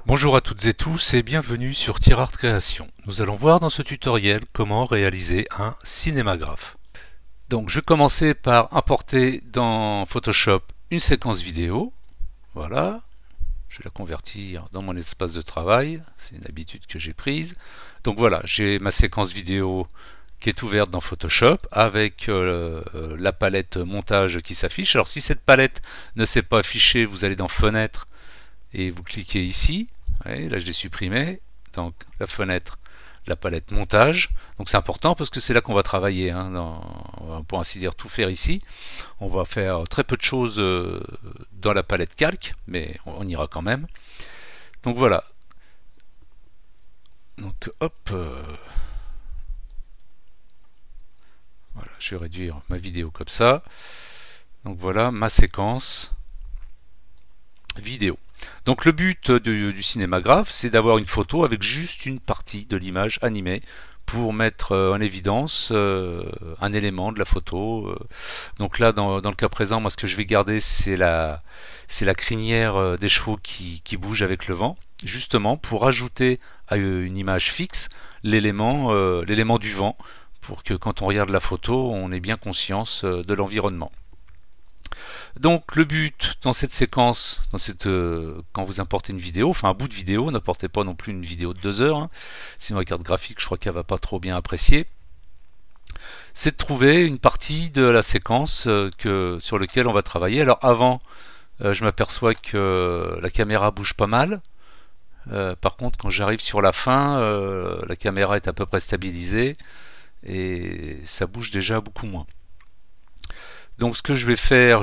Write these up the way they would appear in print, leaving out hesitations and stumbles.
Bonjour à toutes et tous et bienvenue sur Tirart Création. Nous allons voir dans ce tutoriel comment réaliser un cinémagraphe. Donc je vais commencer par importer dans Photoshop une séquence vidéo. Voilà, je vais la convertir dans mon espace de travail, c'est une habitude que j'ai prise. Donc voilà, j'ai ma séquence vidéo qui est ouverte dans Photoshop avec la palette montage qui s'affiche. Alors si cette palette ne s'est pas affichée, vous allez dans Fenêtre et vous cliquez ici. Ouais, là je l'ai supprimé, donc la fenêtre, la palette montage. Donc c'est important parce que c'est là qu'on va travailler, hein, on va pour ainsi dire tout faire ici. On va faire très peu de choses dans la palette calque, mais on ira quand même. Donc voilà. Donc hop, voilà, je vais réduire ma vidéo comme ça. Donc voilà ma séquence vidéo. Donc le but du cinémagraphe, c'est d'avoir une photo avec juste une partie de l'image animée pour mettre en évidence un élément de la photo. Donc là, dans le cas présent, moi ce que je vais garder, c'est la crinière des chevaux qui bouge avec le vent, justement pour ajouter à une image fixe l'élément du vent, pour que quand on regarde la photo, on ait bien conscience de l'environnement. Donc le but dans cette séquence, quand vous importez une vidéo, enfin un bout de vidéo, n'importez pas non plus une vidéo de 2 heures, hein, sinon la carte graphique je crois qu'elle va pas trop bien apprécier, c'est de trouver une partie de la séquence sur laquelle on va travailler. Alors avant, je m'aperçois que la caméra bouge pas mal. Par contre quand j'arrive sur la fin, la caméra est à peu près stabilisée et ça bouge déjà beaucoup moins. Donc ce que je vais faire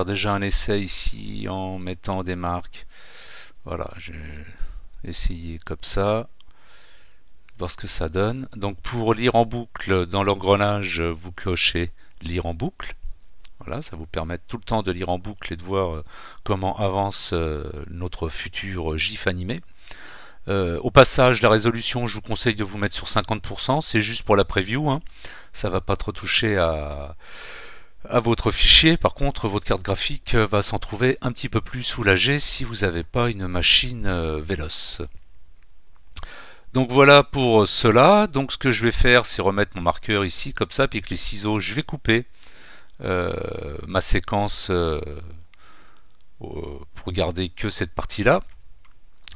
déjà un essai ici en mettant des marques. Voilà, je vais essayer comme ça, voir ce que ça donne. Donc pour lire en boucle, dans l'engrenage, vous cochez lire en boucle. Voilà, ça vous permet tout le temps de lire en boucle et de voir comment avance notre futur GIF animé. Au passage, la résolution, je vous conseille de vous mettre sur 50%, c'est juste pour la preview, hein. Ça va pas trop toucher à votre fichier. Par contre, votre carte graphique va s'en trouver un petit peu plus soulagée si vous n'avez pas une machine véloce. Donc voilà pour cela. Donc ce que je vais faire, c'est remettre mon marqueur ici, comme ça, puis avec les ciseaux, je vais couper ma séquence pour garder que cette partie-là.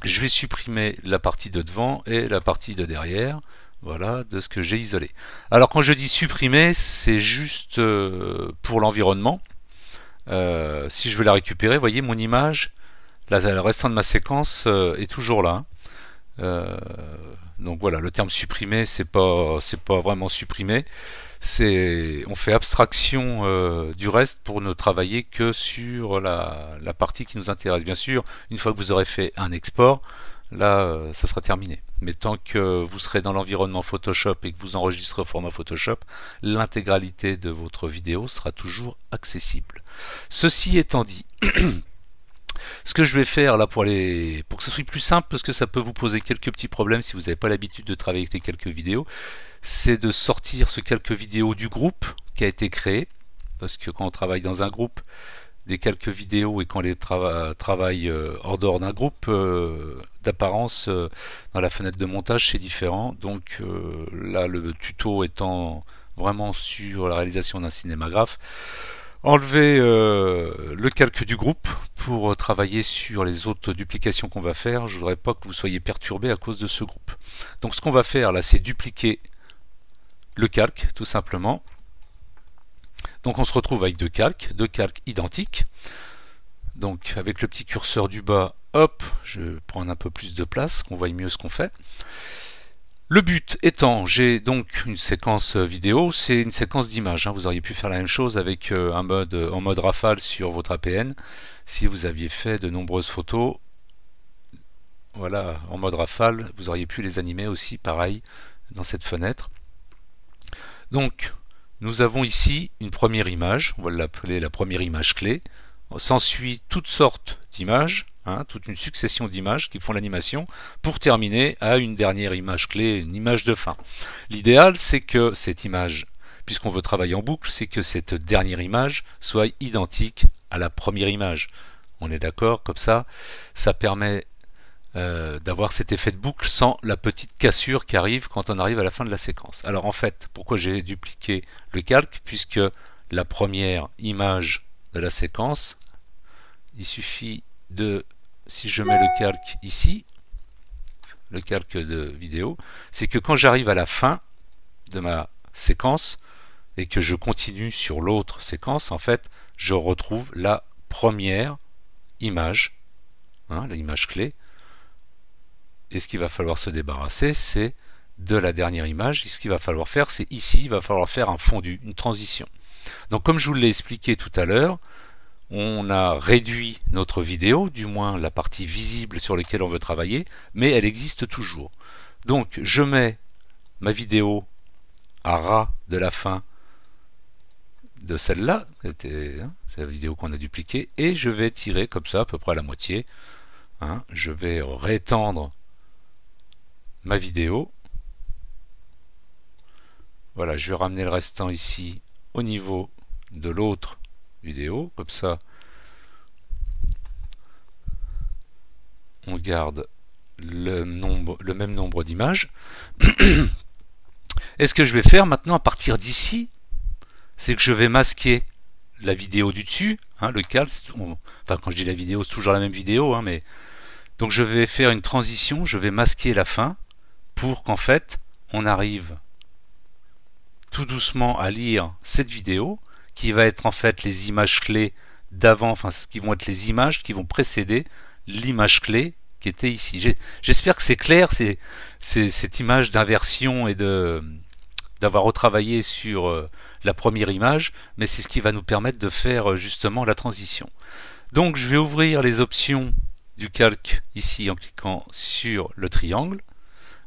Je vais supprimer la partie de devant et la partie de derrière, voilà, de ce que j'ai isolé. Alors quand je dis supprimer, c'est juste pour l'environnement. Si je veux la récupérer, vous voyez mon image, là, le restant de ma séquence est toujours là. Donc voilà, le terme supprimer, c'est pas vraiment supprimer. On fait abstraction du reste pour ne travailler que sur la partie qui nous intéresse. Bien sûr, une fois que vous aurez fait un export, là, ça sera terminé. Mais tant que vous serez dans l'environnement Photoshop et que vous enregistrez au format Photoshop, l'intégralité de votre vidéo sera toujours accessible. Ceci étant dit, ce que je vais faire là pour que ce soit plus simple, parce que ça peut vous poser quelques petits problèmes si vous n'avez pas l'habitude de travailler avec les quelques vidéos, c'est de sortir ce quelques vidéos du groupe qui a été créé, parce que quand on travaille dans un groupe, des quelques vidéos et qu'on les travaille hors dehors d'un groupe, d'apparence dans la fenêtre de montage c'est différent. Donc là le tuto étant vraiment sur la réalisation d'un cinémagraphe, enlever le calque du groupe pour travailler sur les autres duplications qu'on va faire. Je voudrais pas que vous soyez perturbés à cause de ce groupe. Donc ce qu'on va faire là, c'est dupliquer le calque tout simplement. Donc on se retrouve avec deux calques identiques. Donc avec le petit curseur du bas, hop, je vais prendre un peu plus de place, qu'on voie mieux ce qu'on fait. Le but étant, j'ai donc une séquence vidéo, c'est une séquence d'images. Vous auriez pu faire la même chose avec en mode rafale sur votre APN, si vous aviez fait de nombreuses photos. Voilà, en mode rafale, vous auriez pu les animer aussi, pareil, dans cette fenêtre. Donc, nous avons ici une première image, on va l'appeler la première image clé. S'ensuit toutes sortes d'images, toute une succession d'images qui font l'animation pour terminer à une dernière image clé, une image de fin. L'idéal, c'est que cette image, puisqu'on veut travailler en boucle, c'est que cette dernière image soit identique à la première image. On est d'accord, comme ça permet d'avoir cet effet de boucle sans la petite cassure qui arrive quand on arrive à la fin de la séquence. Alors en fait, pourquoi j'ai dupliqué le calque? Puisque la première image de la séquence, il suffit de, si je mets le calque ici, le calque de vidéo, c'est que quand j'arrive à la fin de ma séquence et que je continue sur l'autre séquence, en fait, je retrouve la première image, l'image clé. Et ce qu'il va falloir se débarrasser, c'est de la dernière image. Et ce qu'il va falloir faire, c'est ici, il va falloir faire un fondu, une transition. Donc comme je vous l'ai expliqué tout à l'heure, on a réduit notre vidéo, du moins la partie visible sur laquelle on veut travailler, mais elle existe toujours. Donc je mets ma vidéo à ras de la fin de celle-là, c'est la vidéo qu'on a dupliquée, et je vais tirer comme ça à peu près à la moitié. Je vais réétendre ma vidéo. Voilà, je vais ramener le restant ici au niveau de l'autre vidéo, comme ça on garde le même nombre d'images. Et ce que je vais faire maintenant à partir d'ici, c'est que je vais masquer la vidéo du dessus, le calque, enfin quand je dis la vidéo, c'est toujours la même vidéo, mais donc je vais faire une transition, je vais masquer la fin pour qu'en fait on arrive tout doucement à lire cette vidéo qui va être en fait les images clés d'avant, enfin ce qui vont être les images qui vont précéder l'image clé qui était ici. J'espère que c'est clair, c'est cette image d'inversion et d'avoir retravaillé sur la première image, mais c'est ce qui va nous permettre de faire justement la transition. Donc je vais ouvrir les options du calque ici en cliquant sur le triangle.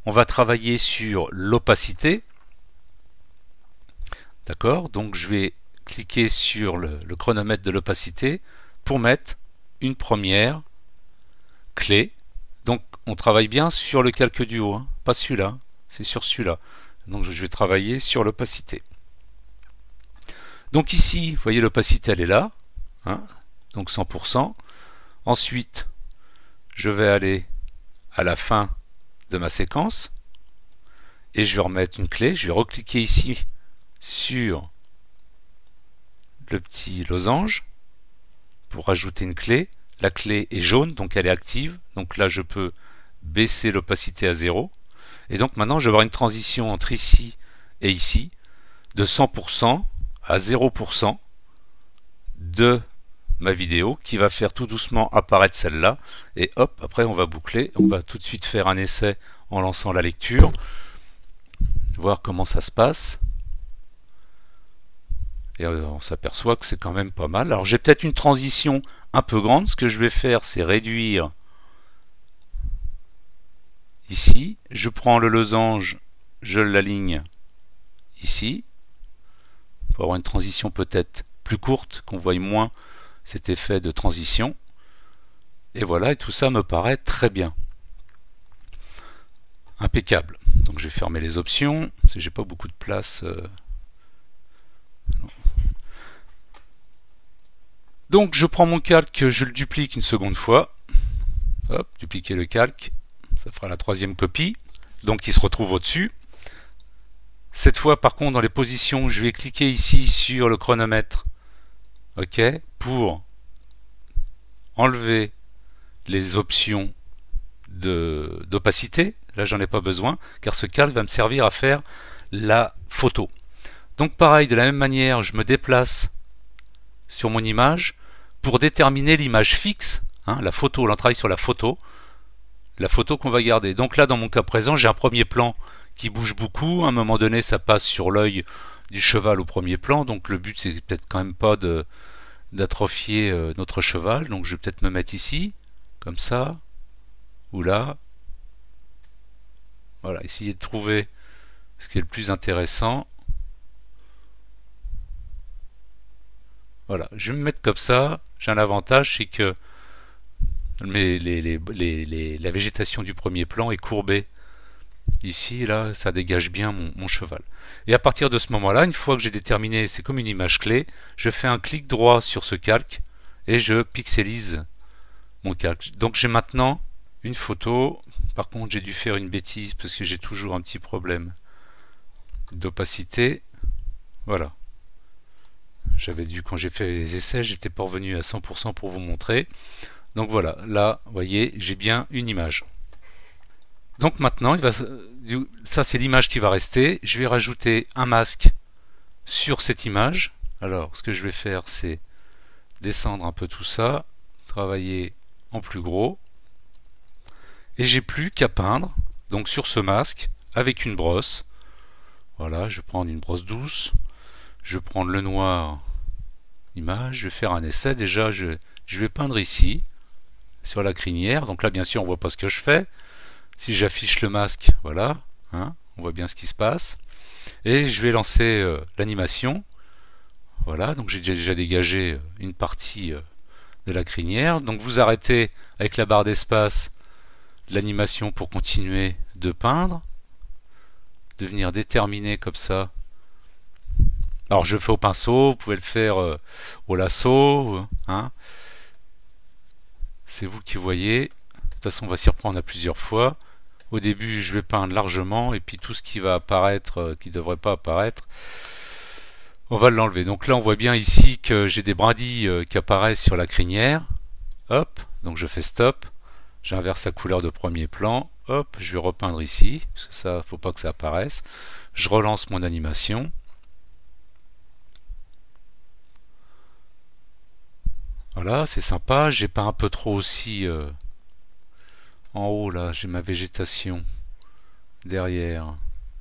On va travailler sur l'opacité. D'accord, donc je vais cliquer sur le chronomètre de l'opacité pour mettre une première clé. Donc on travaille bien sur le calque du haut, pas celui-là, c'est sur celui-là. Donc je vais travailler sur l'opacité. Donc ici, vous voyez l'opacité elle est là, donc 100%. Ensuite, je vais aller à la fin de ma séquence et je vais remettre une clé. Je vais recliquer ici sur le petit losange pour ajouter une clé. La clé est jaune, donc elle est active. Donc là, je peux baisser l'opacité à 0. Et donc maintenant, je vais avoir une transition entre ici et ici de 100% à 0% de ma vidéo qui va faire tout doucement apparaître celle-là. Et hop, après on va boucler. On va tout de suite faire un essai en lançant la lecture. Voir comment ça se passe. Et on s'aperçoit que c'est quand même pas mal. Alors j'ai peut-être une transition un peu grande. Ce que je vais faire, c'est réduire ici. Je prends le losange, je l'aligne ici. Pour avoir une transition peut-être plus courte, qu'on voie moins cet effet de transition. Et voilà, et tout ça me paraît très bien. Impeccable. Donc je vais fermer les options, parce que j'ai pas beaucoup de place. Donc je prends mon calque, je le duplique une seconde fois. Hop, dupliquer le calque, ça fera la troisième copie. Donc il se retrouve au-dessus. Cette fois par contre dans les positions, je vais cliquer ici sur le chronomètre. OK, pour enlever les options d'opacité. Là j'en ai pas besoin car ce calque va me servir à faire la photo. Donc pareil, de la même manière, je me déplace sur mon image pour déterminer l'image fixe, la photo, là on travaille sur la photo qu'on va garder. Donc là dans mon cas présent, j'ai un premier plan qui bouge beaucoup, à un moment donné ça passe sur l'œil du cheval au premier plan, donc le but c'est peut-être quand même pas d'atrophier notre cheval, donc je vais peut-être me mettre ici, comme ça, ou là. Voilà, essayer de trouver ce qui est le plus intéressant. Voilà, je vais me mettre comme ça. J'ai un avantage, c'est que la végétation du premier plan est courbée. Ici, là, ça dégage bien mon cheval. Et à partir de ce moment-là, une fois que j'ai déterminé, c'est comme une image clé, je fais un clic droit sur ce calque et je pixelise mon calque. Donc j'ai maintenant une photo. Par contre, j'ai dû faire une bêtise parce que j'ai toujours un petit problème d'opacité. Voilà. J'avais dû, quand j'ai fait les essais, j'étais pas revenu à 100% pour vous montrer. Donc voilà, là, vous voyez, j'ai bien une image. Donc maintenant, ça c'est l'image qui va rester. Je vais rajouter un masque sur cette image. Alors, ce que je vais faire, c'est descendre un peu tout ça, travailler en plus gros. Et j'ai plus qu'à peindre, donc sur ce masque, avec une brosse. Voilà, je vais prendre une brosse douce. Je vais prendre le noir, image, je vais faire un essai. Déjà, je vais peindre ici, sur la crinière. Donc là, bien sûr, on voit pas ce que je fais. Si j'affiche le masque, voilà, hein, on voit bien ce qui se passe. Et je vais lancer l'animation. Voilà, donc j'ai déjà dégagé une partie de la crinière. Donc vous arrêtez avec la barre d'espace l'animation pour continuer de peindre, de venir déterminer comme ça. Alors je le fais au pinceau, vous pouvez le faire au lasso, hein. C'est vous qui voyez. De toute façon, on va s'y reprendre à plusieurs fois. Au début, je vais peindre largement, et puis tout ce qui va apparaître, qui ne devrait pas apparaître, on va l'enlever. Donc là, on voit bien ici que j'ai des brindilles qui apparaissent sur la crinière. Hop, donc je fais stop. J'inverse la couleur de premier plan. Hop, je vais repeindre ici, parce que ça, faut pas que ça apparaisse. Je relance mon animation. Voilà, c'est sympa. J'ai pas un peu trop aussi en haut là, j'ai ma végétation derrière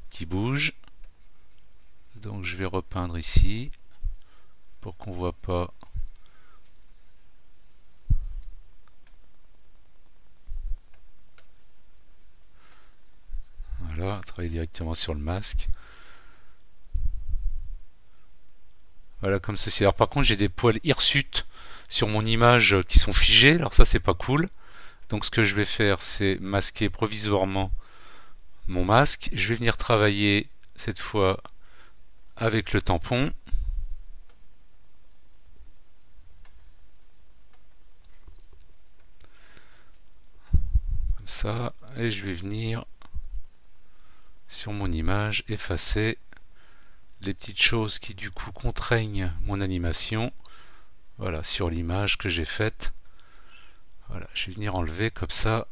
qui bouge. Donc je vais repeindre ici pour qu'on voit pas. Voilà, travailler directement sur le masque. Voilà, comme ceci. Alors par contre, j'ai des poils hirsutes sur mon image qui sont figés. Alors ça, c'est pas cool. Donc ce que je vais faire, c'est masquer provisoirement mon masque. Je vais venir travailler cette fois avec le tampon. Comme ça. Et je vais venir sur mon image effacer les petites choses qui du coup contraignent mon animation. Voilà, sur l'image que j'ai faite. Voilà, je vais venir enlever comme ça.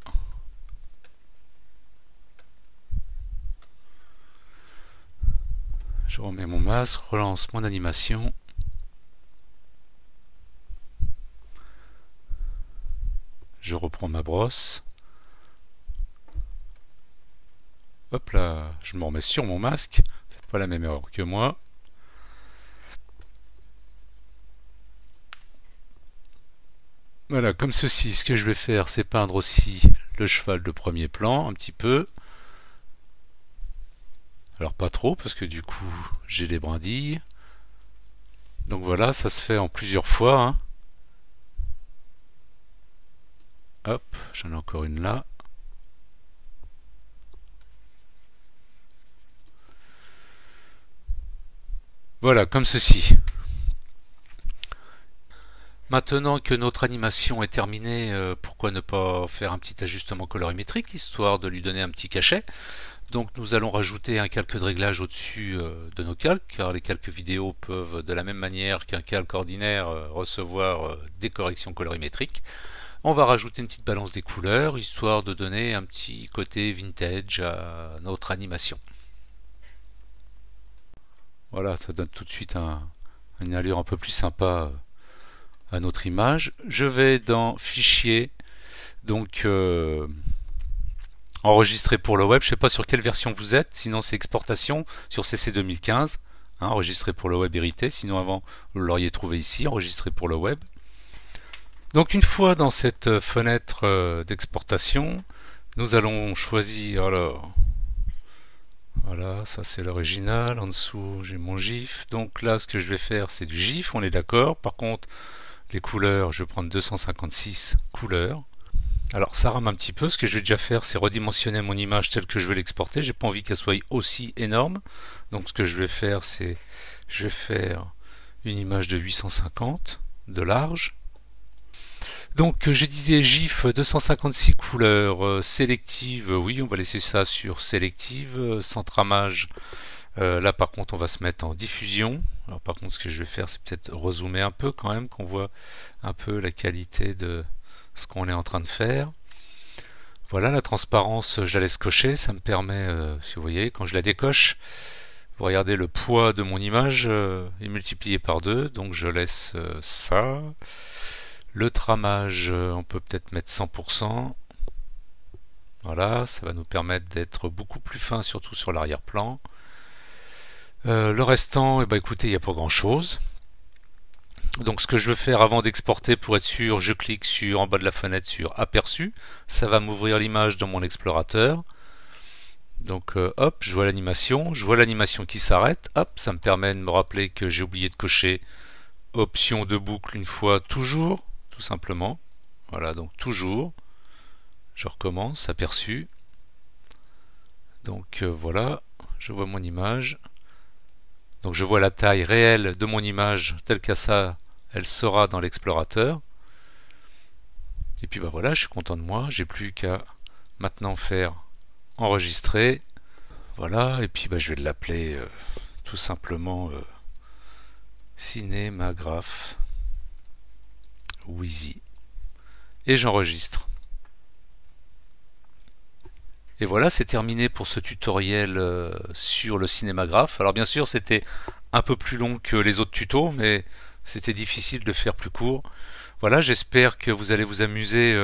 Je remets mon masque, relance mon animation. Je reprends ma brosse. Hop là, je me remets sur mon masque. Faites pas la même erreur que moi. Voilà, comme ceci, ce que je vais faire, c'est peindre aussi le cheval de premier plan, un petit peu. Alors pas trop, parce que du coup, j'ai les brindilles. Donc voilà, ça se fait en plusieurs fois, hein. Hop, j'en ai encore une là. Voilà, comme ceci. Maintenant que notre animation est terminée, pourquoi ne pas faire un petit ajustement colorimétrique, histoire de lui donner un petit cachet. Donc nous allons rajouter un calque de réglage au-dessus de nos calques, car les calques vidéo peuvent, de la même manière qu'un calque ordinaire, recevoir des corrections colorimétriques. On va rajouter une petite balance des couleurs, histoire de donner un petit côté vintage à notre animation. Voilà, ça donne tout de suite une allure un peu plus sympa à notre image. Je vais dans Fichier, donc enregistrer pour le web. Je ne sais pas sur quelle version vous êtes, sinon c'est Exportation sur CC 2015. Hein, enregistrer pour le web hérité, sinon avant vous l'auriez trouvé ici, enregistrer pour le web. Donc une fois dans cette fenêtre d'exportation, nous allons choisir, alors voilà, ça c'est l'original, en dessous j'ai mon GIF. Donc là ce que je vais faire c'est du GIF, on est d'accord. Par contre les couleurs, je vais prendre 256 couleurs. Alors ça rame un petit peu, ce que je vais déjà faire c'est redimensionner mon image telle que je veux l'exporter. J'ai pas envie qu'elle soit aussi énorme. Donc ce que je vais faire c'est, je vais faire une image de 850 de large. Donc je disais GIF 256 couleurs, sélective, oui on va laisser ça sur sélective, centramage, là par contre on va se mettre en diffusion. Alors par contre ce que je vais faire c'est peut-être rezoomer un peu quand même, qu'on voit un peu la qualité de ce qu'on est en train de faire. Voilà, la transparence je la laisse cocher, ça me permet, si vous voyez, quand je la décoche, vous regardez le poids de mon image est multiplié par 2, donc je laisse ça. Le tramage, on peut peut-être mettre 100%. Voilà, ça va nous permettre d'être beaucoup plus fin, surtout sur l'arrière-plan. Le restant, eh ben, écoutez, il n'y a pas grand-chose. Donc ce que je veux faire avant d'exporter, pour être sûr, je clique sur en bas de la fenêtre sur aperçu. Ça va m'ouvrir l'image dans mon explorateur. Donc hop, je vois l'animation qui s'arrête. Hop, ça me permet de me rappeler que j'ai oublié de cocher option de boucle une fois, toujours, tout simplement. Voilà, donc toujours. Je recommence, aperçu. Donc voilà, je vois mon image. Donc je vois la taille réelle de mon image telle qu'à ça, elle sera dans l'explorateur. Et puis bah voilà, je suis content de moi. J'ai plus qu'à maintenant faire enregistrer. Voilà, et puis bah, je vais l'appeler tout simplement Cinémagraphe Wheezy. Et j'enregistre. Et voilà, c'est terminé pour ce tutoriel sur le cinémagraphe. Alors bien sûr, c'était un peu plus long que les autres tutos, mais c'était difficile de faire plus court. Voilà, j'espère que vous allez vous amuser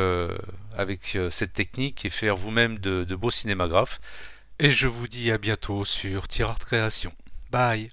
avec cette technique et faire vous-même de beaux cinémagraphes. Et je vous dis à bientôt sur Tirart Création. Bye!